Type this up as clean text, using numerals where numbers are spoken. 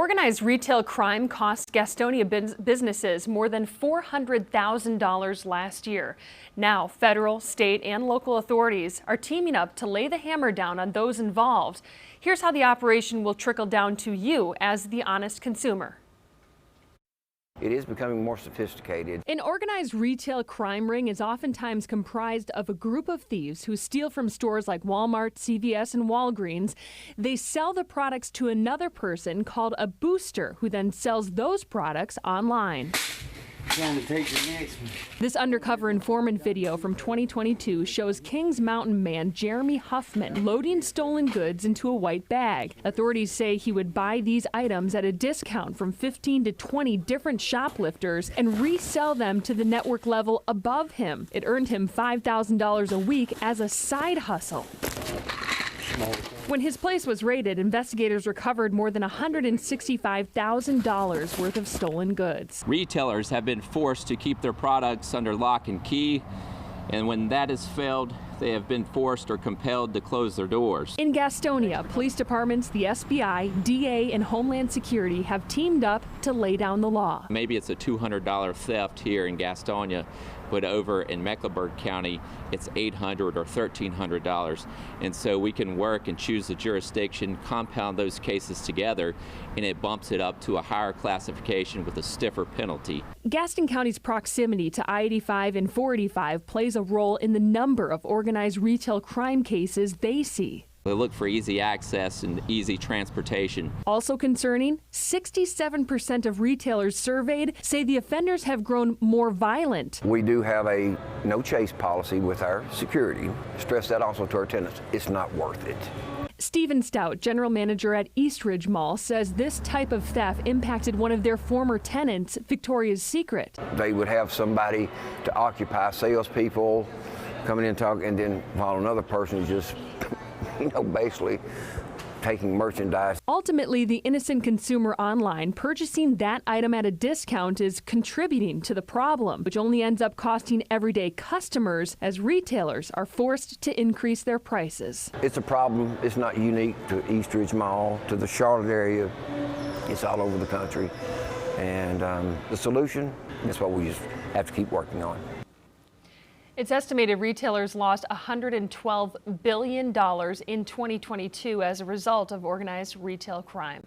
Organized retail crime cost Gastonia businesses more than $400,000 last year. Now, federal, state, and local authorities are teaming up to lay the hammer down on those involved. Here's how the operation will trickle down to you as the honest consumer. It is becoming more sophisticated. An organized retail crime ring is oftentimes comprised of a group of thieves who steal from stores like Walmart, CVS, and Walgreens. They sell the products to another person called a booster, who then sells those products online. Trying to take the next one. This undercover informant video from 2022 shows Kings Mountain man Jeremy Huffman loading stolen goods into a white bag. Authorities say he would buy these items at a discount from 15 to 20 different shoplifters and resell them to the network level above him. It earned him $5,000 a week as a side hustle. When his place was raided, investigators recovered more than $165,000 worth of stolen goods. Retailers have been forced to keep their products under lock and key, and when that has failed, they have been forced or compelled to close their doors. In Gastonia, police departments, the FBI, DA, and Homeland Security have teamed up to lay down the law. Maybe it's a $200 theft here in Gastonia, but over in Mecklenburg County, it's $800 or $1,300. And so we can work and choose the jurisdiction, compound those cases together, and it bumps it up to a higher classification with a stiffer penalty. Gaston County's proximity to I-85 and 485 plays a role in the number of organized retail crime cases they see. They look for easy access and easy transportation. Also concerning, 67% of retailers surveyed say the offenders have grown more violent. We do have a no chase policy with our security. Stress that also to our tenants. It's not worth it. Stephen Stout, general manager at Eastridge Mall, says this type of theft impacted one of their former tenants, Victoria's Secret. They would have somebody to occupy, salespeople coming in and talking, and then while another person is just basically taking merchandise. Ultimately, the innocent consumer online purchasing that item at a discount is contributing to the problem, which only ends up costing everyday customers as retailers are forced to increase their prices. It's a problem. It's not unique to Eastridge Mall, to the Charlotte area. It's all over the country. And the solution is what we just have to keep working on. It's estimated retailers lost $112 billion in 2022 as a result of organized retail crime.